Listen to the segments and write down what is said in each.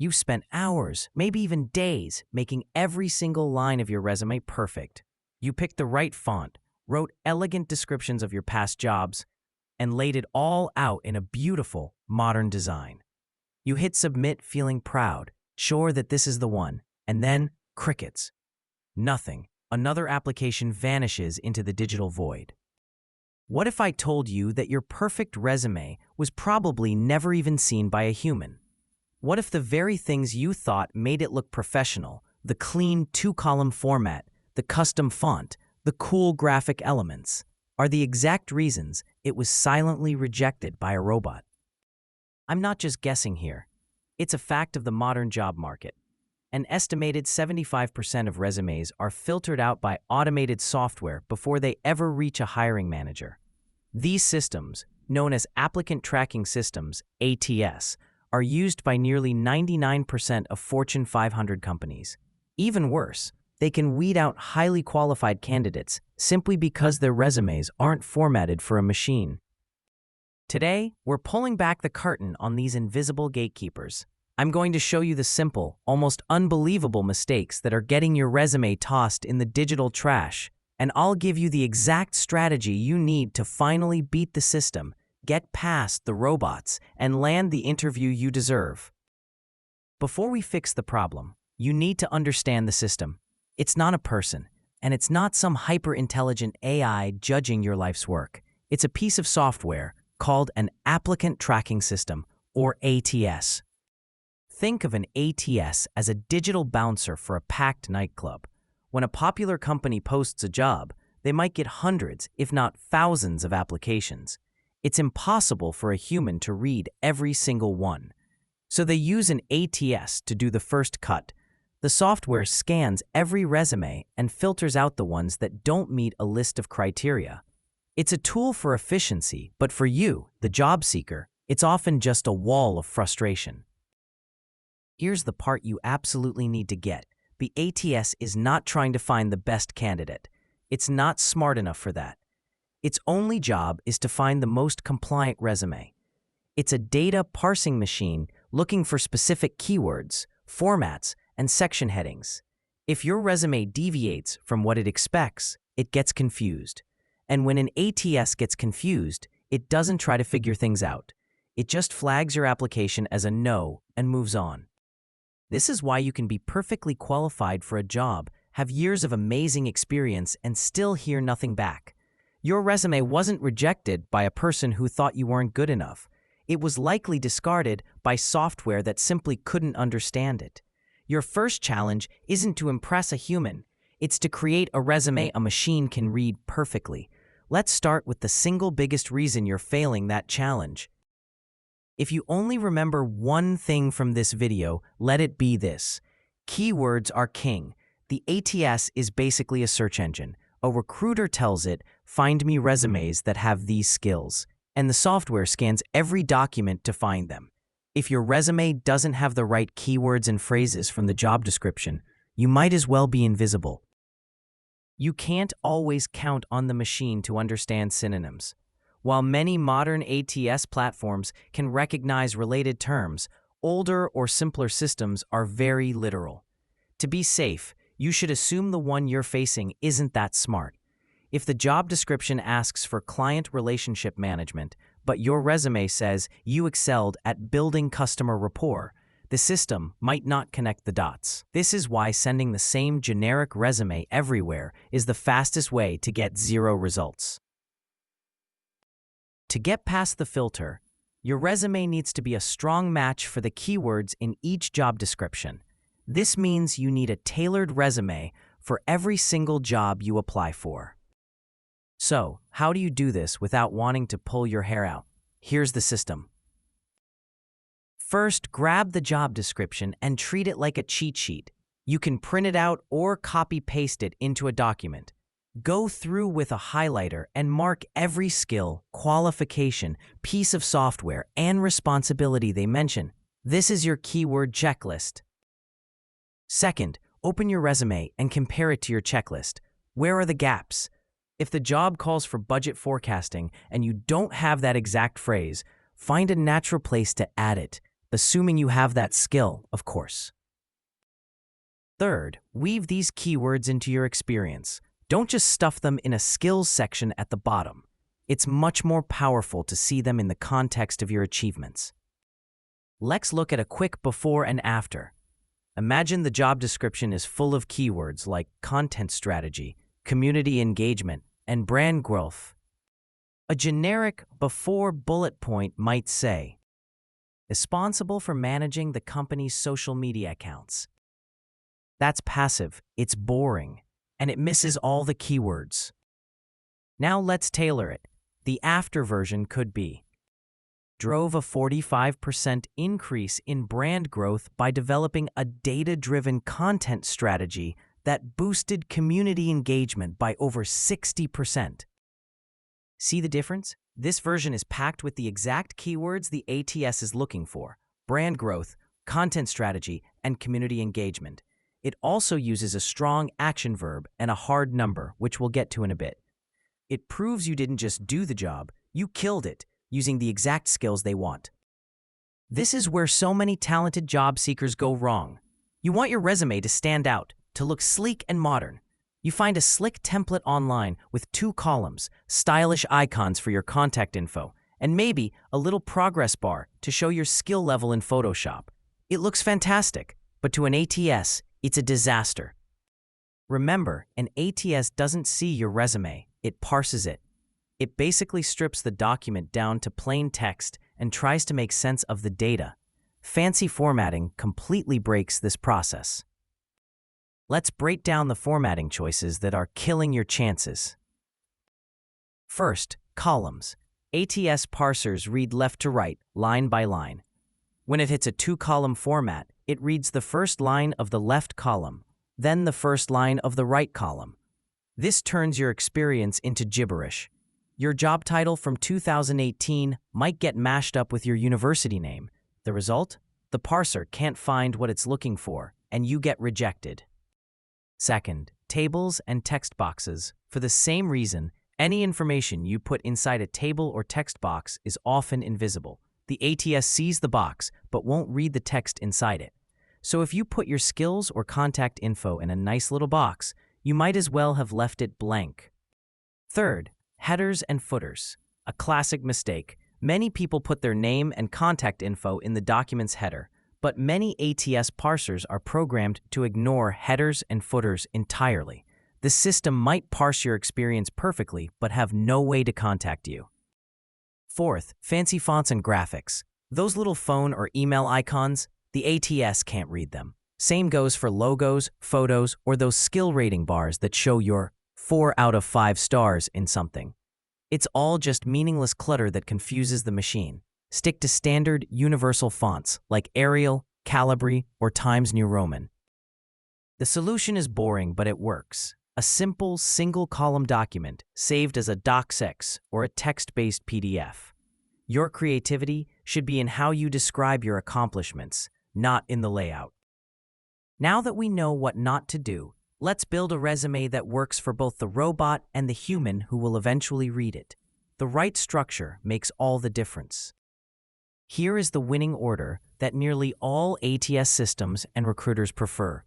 You've spent hours, maybe even days, making every single line of your resume perfect. You picked the right font, wrote elegant descriptions of your past jobs, and laid it all out in a beautiful, modern design. You hit submit feeling proud, sure that this is the one, and then crickets. Nothing. Another application vanishes into the digital void. What if I told you that your perfect resume was probably never even seen by a human? What if the very things you thought made it look professional, the clean two-column format, the custom font, the cool graphic elements, are the exact reasons it was silently rejected by a robot? I'm not just guessing here. It's a fact of the modern job market. An estimated 75% of resumes are filtered out by automated software before they ever reach a hiring manager. These systems, known as applicant tracking systems, ATS, are used by nearly 99% of Fortune 500 companies. Even worse, they can weed out highly qualified candidates simply because their resumes aren't formatted for a machine. Today, we're pulling back the curtain on these invisible gatekeepers. I'm going to show you the simple, almost unbelievable mistakes that are getting your resume tossed in the digital trash, and I'll give you the exact strategy you need to finally beat the system, get past the robots, and land the interview you deserve. Before we fix the problem, you need to understand the system. It's not a person, and it's not some hyper-intelligent AI judging your life's work. It's a piece of software called an applicant tracking system, or ATS. Think of an ATS as a digital bouncer for a packed nightclub. When a popular company posts a job, they might get hundreds, if not thousands, of applications. It's impossible for a human to read every single one. So they use an ATS to do the first cut. The software scans every resume and filters out the ones that don't meet a list of criteria. It's a tool for efficiency, but for you, the job seeker, it's often just a wall of frustration. Here's the part you absolutely need to get. The ATS is not trying to find the best candidate. It's not smart enough for that. Its only job is to find the most compliant resume. It's a data parsing machine looking for specific keywords, formats, and section headings. If your resume deviates from what it expects, it gets confused. And when an ATS gets confused, it doesn't try to figure things out. It just flags your application as a no and moves on. This is why you can be perfectly qualified for a job, have years of amazing experience, and still hear nothing back. Your resume wasn't rejected by a person who thought you weren't good enough. It was likely discarded by software that simply couldn't understand it. Your first challenge isn't to impress a human. It's to create a resume a machine can read perfectly. Let's start with the single biggest reason you're failing that challenge. If you only remember one thing from this video, let it be this. Keywords are king. The ATS is basically a search engine. A recruiter tells it, find me resumes that have these skills, and the software scans every document to find them. If your resume doesn't have the right keywords and phrases from the job description, you might as well be invisible. You can't always count on the machine to understand synonyms. While many modern ATS platforms can recognize related terms, older or simpler systems are very literal. To be safe, you should assume the one you're facing isn't that smart. If the job description asks for client relationship management, but your resume says you excelled at building customer rapport, the system might not connect the dots. This is why sending the same generic resume everywhere is the fastest way to get zero results. To get past the filter, your resume needs to be a strong match for the keywords in each job description. This means you need a tailored resume for every single job you apply for. So, how do you do this without wanting to pull your hair out? Here's the system. First, grab the job description and treat it like a cheat sheet. You can print it out or copy-paste it into a document. Go through with a highlighter and mark every skill, qualification, piece of software, and responsibility they mention. This is your keyword checklist. Second, open your resume and compare it to your checklist. Where are the gaps? If the job calls for budget forecasting and you don't have that exact phrase, find a natural place to add it. assuming you have that skill, of course. Third, weave these keywords into your experience. Don't just stuff them in a skills section at the bottom. It's much more powerful to see them in the context of your achievements. Let's look at a quick before and after. Imagine the job description is full of keywords like content strategy, community engagement, and brand growth. A generic before bullet point might say, responsible for managing the company's social media accounts. That's passive, it's boring, and it misses all the keywords. Now let's tailor it. The after version could be, drove a 45% increase in brand growth by developing a data-driven content strategy that boosted community engagement by over 60%. See the difference? This version is packed with the exact keywords the ATS is looking for: brand growth, content strategy, and community engagement. It also uses a strong action verb and a hard number, which we'll get to in a bit. It proves you didn't just do the job, you killed it, using the exact skills they want. This is where so many talented job seekers go wrong. You want your resume to stand out, to look sleek and modern. You find a slick template online with 2 columns, stylish icons for your contact info, and maybe a little progress bar to show your skill level in Photoshop. It looks fantastic, but to an ATS, it's a disaster. Remember, an ATS doesn't see your resume, it parses it. It basically strips the document down to plain text and tries to make sense of the data. Fancy formatting completely breaks this process. Let's break down the formatting choices that are killing your chances. First, columns. ATS parsers read left to right, line by line. When it hits a 2-column format, it reads the first line of the left column, then the first line of the right column. This turns your experience into gibberish. Your job title from 2018 might get mashed up with your university name. The result? The parser can't find what it's looking for, and you get rejected. Second, tables and text boxes. For the same reason, any information you put inside a table or text box is often invisible. The ATS sees the box, but won't read the text inside it. So if you put your skills or contact info in a nice little box, you might as well have left it blank. Third, headers and footers. A classic mistake. Many people put their name and contact info in the document's header, but many ATS parsers are programmed to ignore headers and footers entirely. The system might parse your experience perfectly, but have no way to contact you. Fourth, fancy fonts and graphics. Those little phone or email icons, the ATS can't read them. Same goes for logos, photos, or those skill rating bars that show your 4 out of 5 stars in something. It's all just meaningless clutter that confuses the machine. Stick to standard, universal fonts like Arial, Calibri, or Times New Roman. The solution is boring, but it works. A simple, single-column document saved as a docx or a text-based PDF. Your creativity should be in how you describe your accomplishments, not in the layout. Now that we know what not to do, let's build a resume that works for both the robot and the human who will eventually read it. The right structure makes all the difference. Here is the winning order that nearly all ATS systems and recruiters prefer.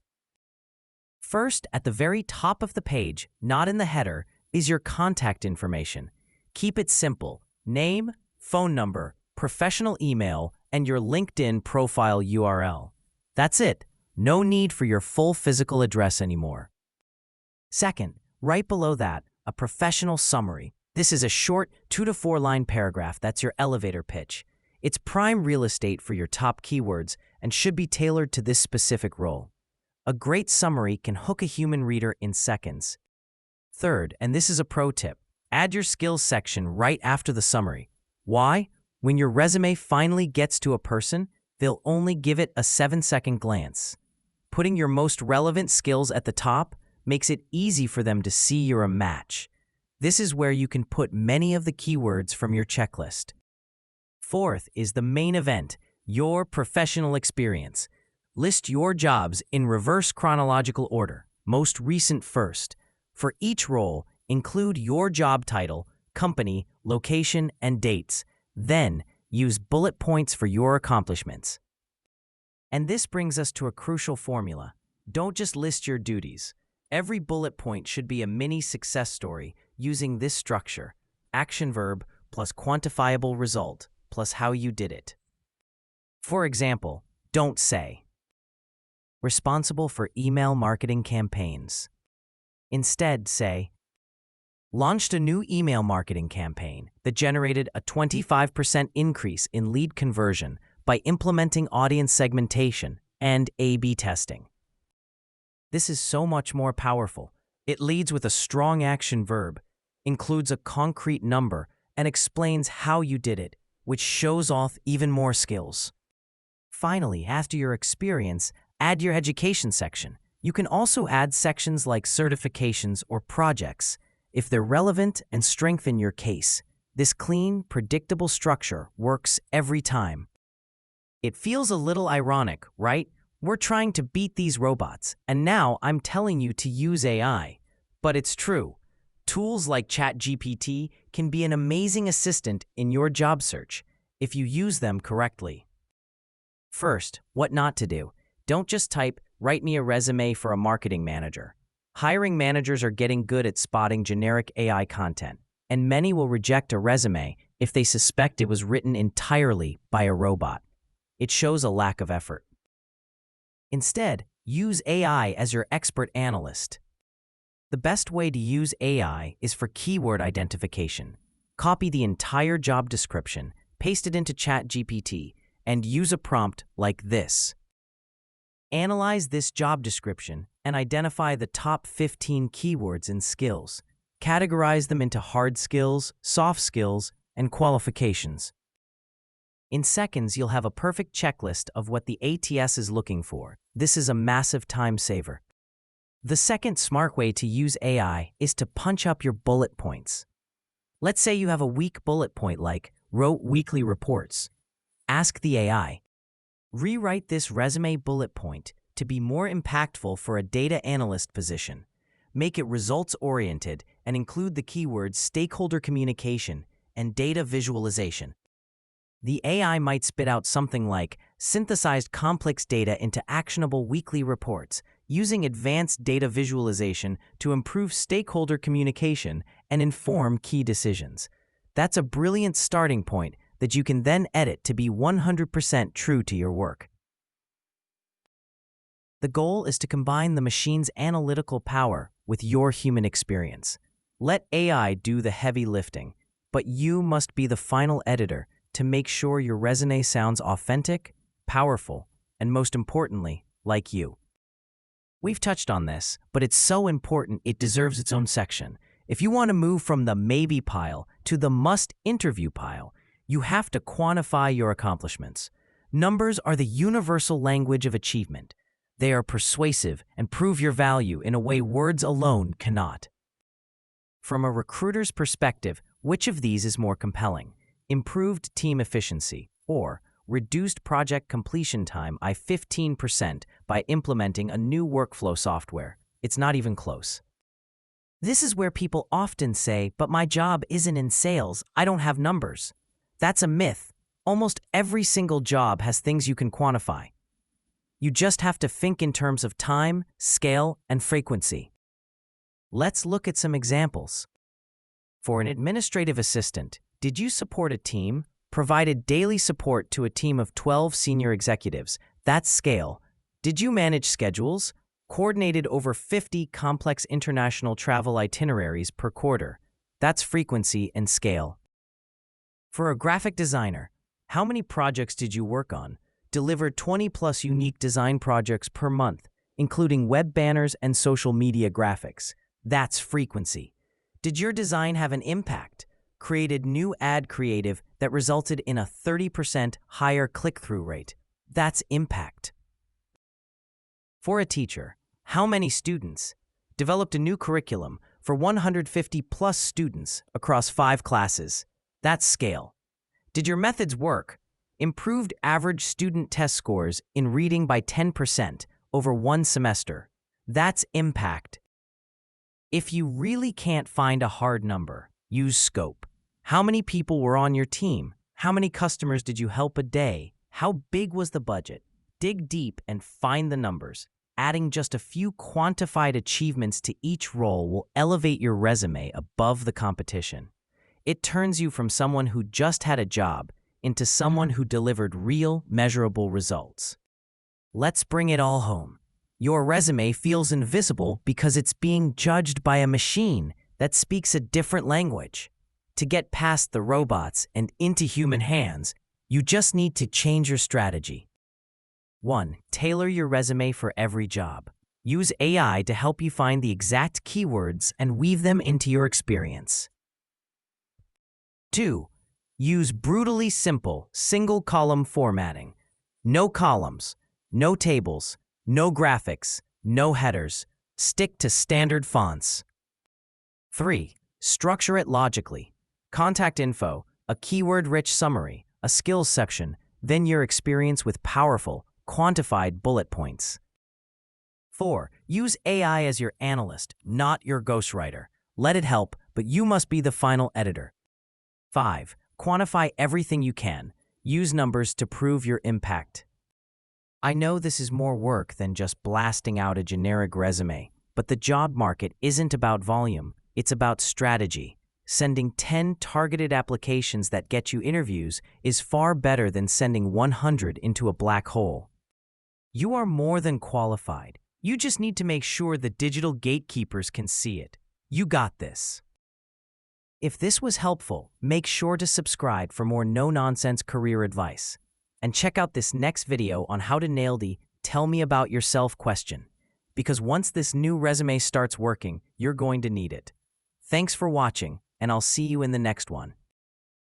First, at the very top of the page, not in the header, is your contact information. Keep it simple: name, phone number, professional email, and your LinkedIn profile URL. That's it. No need for your full physical address anymore. Second, right below that, a professional summary. This is a short 2 to 4 line paragraph that's your elevator pitch. It's prime real estate for your top keywords and should be tailored to this specific role. A great summary can hook a human reader in seconds. Third, and this is a pro tip, add your skills section right after the summary. Why? When your resume finally gets to a person, they'll only give it a 7-second glance. Putting your most relevant skills at the top makes it easy for them to see you're a match. This is where you can put many of the keywords from your checklist. Fourth is the main event, your professional experience. List your jobs in reverse chronological order, most recent first. For each role, include your job title, company, location, and dates. Then, use bullet points for your accomplishments. And this brings us to a crucial formula. Don't just list your duties. Every bullet point should be a mini success story using this structure: action verb plus quantifiable result plus how you did it. For example, don't say, responsible for email marketing campaigns. Instead, say, launched a new email marketing campaign that generated a 25% increase in lead conversion by implementing audience segmentation and A/B testing. This is so much more powerful. It leads with a strong action verb, includes a concrete number, and explains how you did it, which shows off even more skills. Finally, after your experience, add your education section. You can also add sections like certifications or projects if they're relevant and strengthen your case. This clean, predictable structure works every time. It feels a little ironic, right? We're trying to beat these robots, and now I'm telling you to use AI. But it's true. Tools like ChatGPT can be an amazing assistant in your job search if you use them correctly. First, what not to do. Don't just type, "Write me a resume for a marketing manager." Hiring managers are getting good at spotting generic AI content, and many will reject a resume if they suspect it was written entirely by a robot. It shows a lack of effort. Instead, use AI as your expert analyst. The best way to use AI is for keyword identification. Copy the entire job description, paste it into ChatGPT, and use a prompt like this. Analyze this job description and identify the top 15 keywords and skills. Categorize them into hard skills, soft skills, and qualifications. In seconds, you'll have a perfect checklist of what the ATS is looking for. This is a massive time saver. The second smart way to use AI is to punch up your bullet points. Let's say you have a weak bullet point like, wrote weekly reports. Ask the AI, rewrite this resume bullet point to be more impactful for a data analyst position. Make it results-oriented and include the keywords stakeholder communication and data visualization. The AI might spit out something like, synthesized complex data into actionable weekly reports, using advanced data visualization to improve stakeholder communication and inform key decisions. That's a brilliant starting point that you can then edit to be 100% true to your work. The goal is to combine the machine's analytical power with your human experience. Let AI do the heavy lifting, but you must be the final editor to make sure your resume sounds authentic, powerful, and most importantly, like you. We've touched on this, but it's so important it deserves its own section. If you want to move from the maybe pile to the must interview pile, you have to quantify your accomplishments. Numbers are the universal language of achievement. They are persuasive and prove your value in a way words alone cannot. From a recruiter's perspective, which of these is more compelling? Improved team efficiency, or reduced project completion time by 15% by implementing a new workflow software? It's not even close. This is where people often say, but my job isn't in sales, I don't have numbers. That's a myth. Almost every single job has things you can quantify. You just have to think in terms of time, scale, and frequency. Let's look at some examples. For an administrative assistant, did you support a team? Provided daily support to a team of 12 senior executives. That's scale. Did you manage schedules? Coordinated over 50 complex international travel itineraries per quarter. That's frequency and scale. For a graphic designer, how many projects did you work on? Delivered 20+ unique design projects per month, including web banners and social media graphics. That's frequency. Did your design have an impact? Created new ad creative that resulted in a 30% higher click-through rate. That's impact. For a teacher, how many students? Developed a new curriculum for 150+ students across 5 classes. That's scale. Did your methods work? Improved average student test scores in reading by 10% over 1 semester. That's impact. If you really can't find a hard number, use scope. How many people were on your team? How many customers did you help a day? How big was the budget? Dig deep and find the numbers. Adding just a few quantified achievements to each role will elevate your resume above the competition. It turns you from someone who just had a job into someone who delivered real, measurable results. Let's bring it all home. Your resume feels invisible because it's being judged by a machine that speaks a different language. To get past the robots and into human hands, you just need to change your strategy. 1. Tailor your resume for every job. Use AI to help you find the exact keywords and weave them into your experience. 2. Use brutally simple, single-column formatting. No columns, no tables, no graphics, no headers. Stick to standard fonts. 3. Structure it logically. Contact info, a keyword-rich summary, a skills section, then your experience with powerful, quantified bullet points. 4. Use AI as your analyst, not your ghostwriter. Let it help, but you must be the final editor. 5. Quantify everything you can. Use numbers to prove your impact. I know this is more work than just blasting out a generic resume, but the job market isn't about volume, it's about strategy. Sending 10 targeted applications that get you interviews is far better than sending 100 into a black hole. You are more than qualified. You just need to make sure the digital gatekeepers can see it. You got this. If this was helpful, make sure to subscribe for more no-nonsense career advice. And check out this next video on how to nail the "Tell me about yourself" question. Because once this new resume starts working, you're going to need it. Thanks for watching, and I'll see you in the next one.